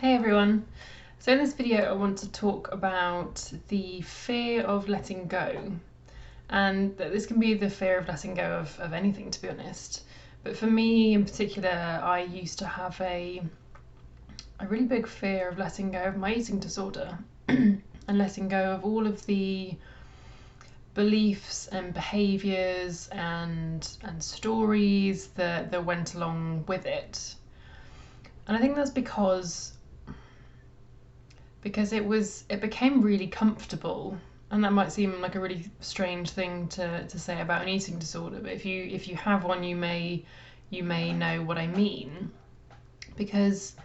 Hey everyone! So in this video I want to talk about the fear of letting go, and that this can be the fear of letting go of anything, to be honest. But for me in particular, I used to have a really big fear of letting go of my eating disorder and letting go of all of the beliefs and behaviours and stories that went along with it. And I think that's because it became really comfortable, and that might seem like a really strange thing to say about an eating disorder, but if you have one, you may know what I mean, because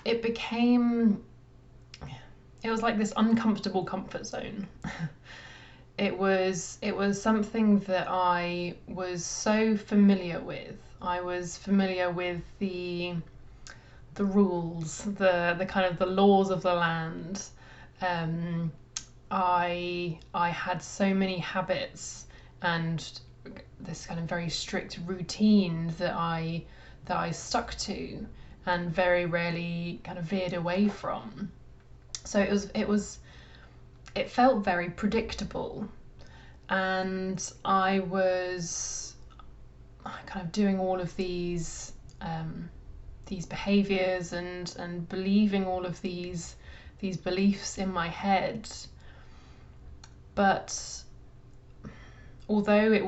it was like this uncomfortable comfort zone. It was something that I was so familiar with. I was familiar with the rules, the kind of the laws of the land. I had so many habits and this kind of very strict routine that I stuck to and very rarely kind of veered away from. So it felt very predictable, and I was kind of doing all of these behaviours and believing all of these beliefs in my head. But although it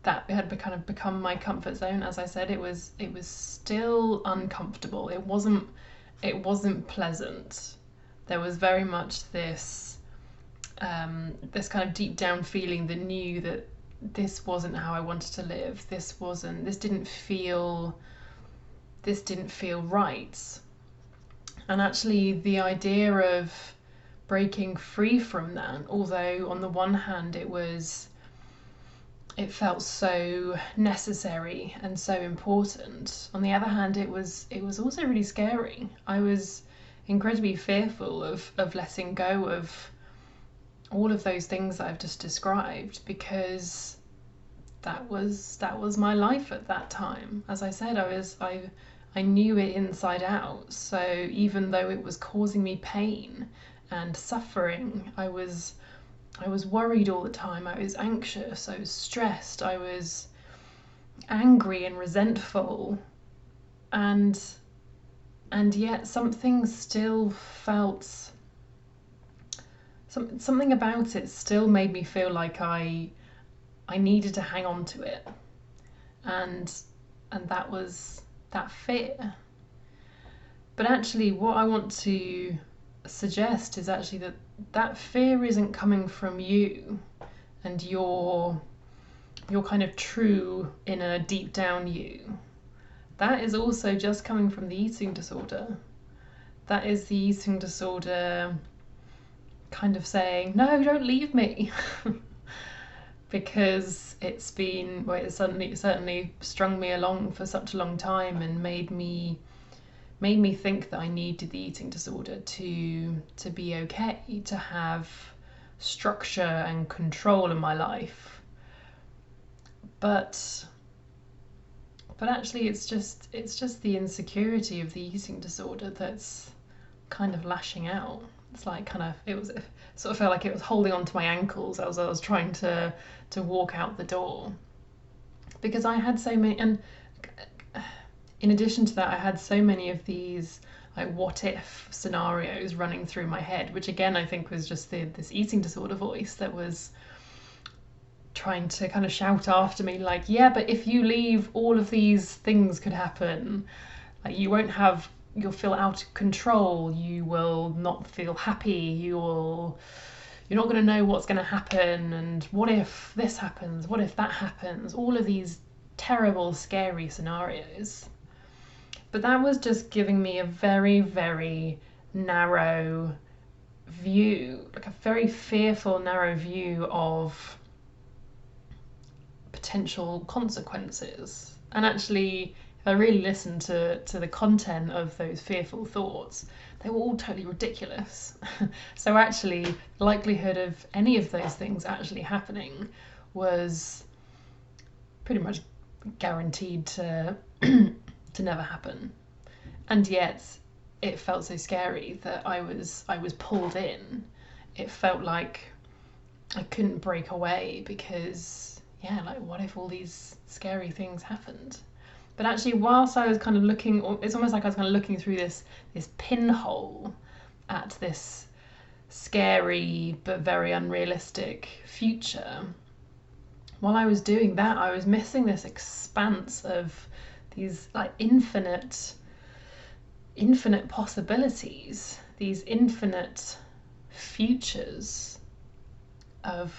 had kind of become my comfort zone, as I said, it was still uncomfortable. It wasn't pleasant. There was very much this kind of deep down feeling that knew that this wasn't how I wanted to live. This didn't feel right. And actually the idea of breaking free from that, although on the one hand it felt so necessary and so important, on the other hand it was also really scary. I was incredibly fearful of letting go of all of those things that I've just described, because that was my life at that time. As I said, I knew it inside out. So even though it was causing me pain and suffering, I was worried all the time. I was anxious, I was stressed, I was angry and resentful, and yet something still felt, something about it still made me feel like I needed to hang on to it, and that was that fear. But actually what I want to suggest is actually that fear isn't coming from you and your kind of true inner deep down you. That is also just coming from the eating disorder. That is the eating disorder kind of saying, no, don't leave me. Because it certainly strung me along for such a long time and made me think that I needed the eating disorder to be okay, to have structure and control in my life. But actually it's just the insecurity of the eating disorder that's kind of lashing out. It's like it sort of felt like it was holding on to my ankles as I was trying to walk out the door, because I had so many, and in addition to that I had so many of these like what if scenarios running through my head, which again I think was just this eating disorder voice that was trying to kind of shout after me, like, yeah, but if you leave, all of these things could happen. Like, you'll feel out of control, you will not feel happy, you're not going to know what's going to happen, and what if this happens, what if that happens, all of these terrible, scary scenarios. But that was just giving me a very, very narrow view, like a very fearful, narrow view of potential consequences. And actually, if I really listened to the content of those fearful thoughts, they were all totally ridiculous. So actually, the likelihood of any of those things actually happening was pretty much guaranteed to never happen. And yet it felt so scary that I was pulled in. It felt like I couldn't break away because, yeah, like what if all these scary things happened? But actually, whilst I was kind of looking, it's almost like I was kind of looking through this pinhole at this scary but very unrealistic future. While I was doing that, I was missing this expanse of these like infinite possibilities, these infinite futures of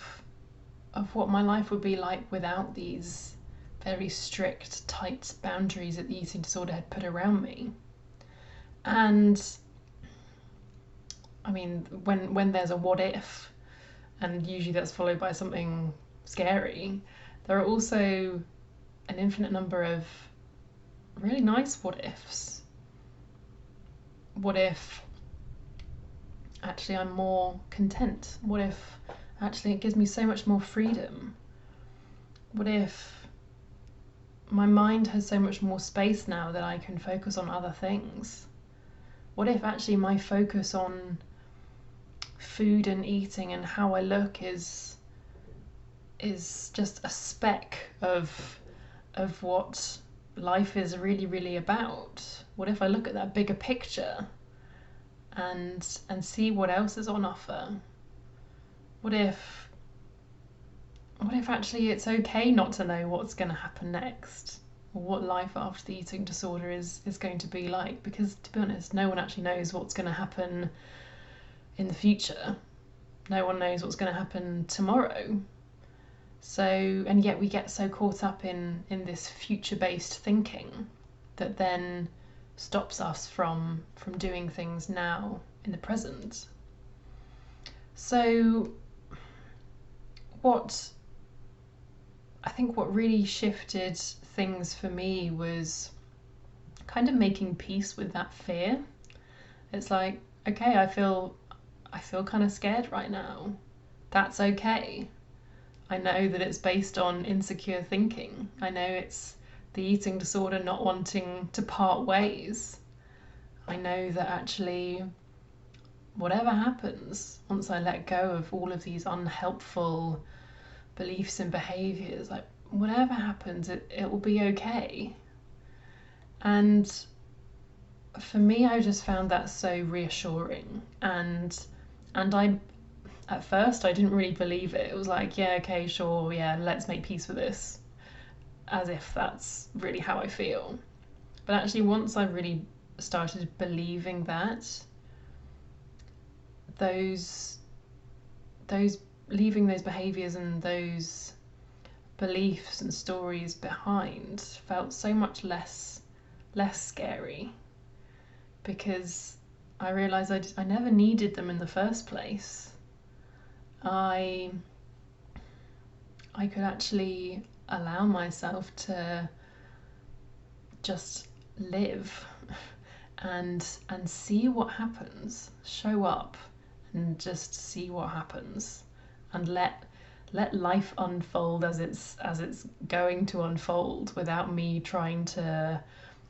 what my life would be like without these very strict, tight boundaries that the eating disorder had put around me. And I mean, when there's a what if, and usually that's followed by something scary, there are also an infinite number of really nice what ifs. What if actually I'm more content? What if actually it gives me so much more freedom? What if my mind has so much more space now that I can focus on other things? What if actually my focus on food and eating and how I look is just a speck of what life is really, really about? What if I look at that bigger picture and see what else is on offer? What if actually it's okay not to know what's going to happen next, or what life after the eating disorder is going to be like? Because to be honest, no one actually knows what's going to happen in the future. No one knows what's going to happen tomorrow. So, and yet we get so caught up in this future-based thinking that then stops us from doing things now in the present. So what really shifted things for me was kind of making peace with that fear. It's like, okay, I feel kind of scared right now. That's okay. I know that it's based on insecure thinking. I know it's the eating disorder not wanting to part ways. I know that actually whatever happens, once I let go of all of these unhelpful beliefs and behaviours, like whatever happens, it will be okay. And for me, I just found that so reassuring. And I, at first, I didn't really believe it. It was like, yeah, okay, sure, yeah, let's make peace with this, as if that's really how I feel. But actually, once I really started believing that, those leaving those behaviours and those beliefs and stories behind felt so much less scary, because I realised I never needed them in the first place. I could actually allow myself to just live and see what happens, show up and just see what happens, and let life unfold as it's going to unfold, without me trying to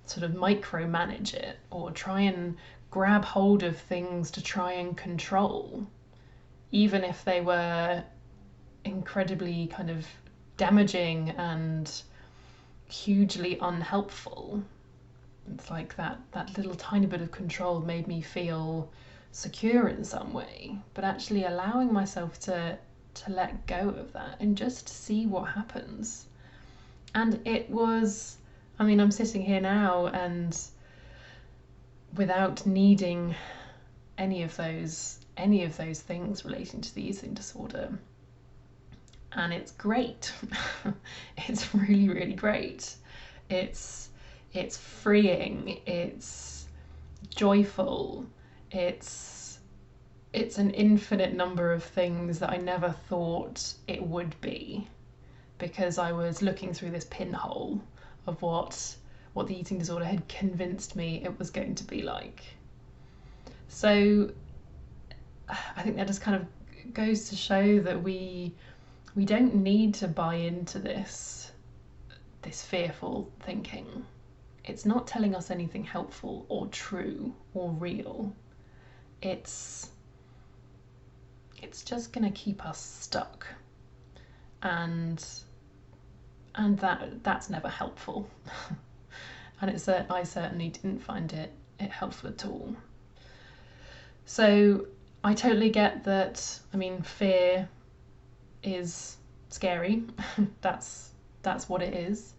sort of micromanage it or try and grab hold of things to try and control, even if they were incredibly kind of damaging and hugely unhelpful. It's like that little tiny bit of control made me feel secure in some way, but actually allowing myself to let go of that and just see what happens. And it was, I mean, I'm sitting here now and without needing any of those things relating to the eating disorder. And it's great. It's really, really great. It's freeing, it's joyful, it's an infinite number of things that I never thought it would be, because I was looking through this pinhole of what the eating disorder had convinced me it was going to be like. So I think that just kind of goes to show that we don't need to buy into this fearful thinking. it's not telling us anything helpful or true or real. It's just going to keep us stuck, and that's never helpful. And I certainly didn't find it helpful at all. So I totally get that. I mean, fear is scary. that's what it is.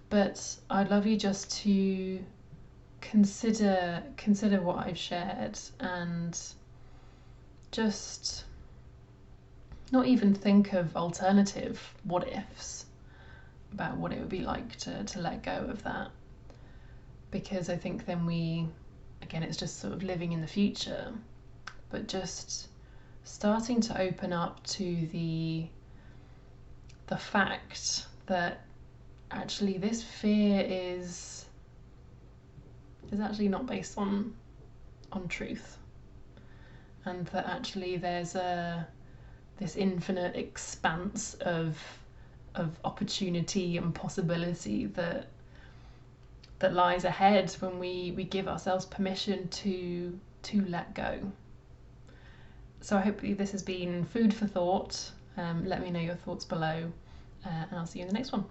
But I'd love you just to consider what I've shared, and just not even think of alternative what ifs about what it would be like to let go of that. Because I think then again, it's just sort of living in the future, but just starting to open up to the fact that actually this fear is actually not based on truth, and that actually there's this infinite expanse of opportunity and possibility that lies ahead when we give ourselves permission to let go. So I hope this has been food for thought. Let me know your thoughts below, and I'll see you in the next one.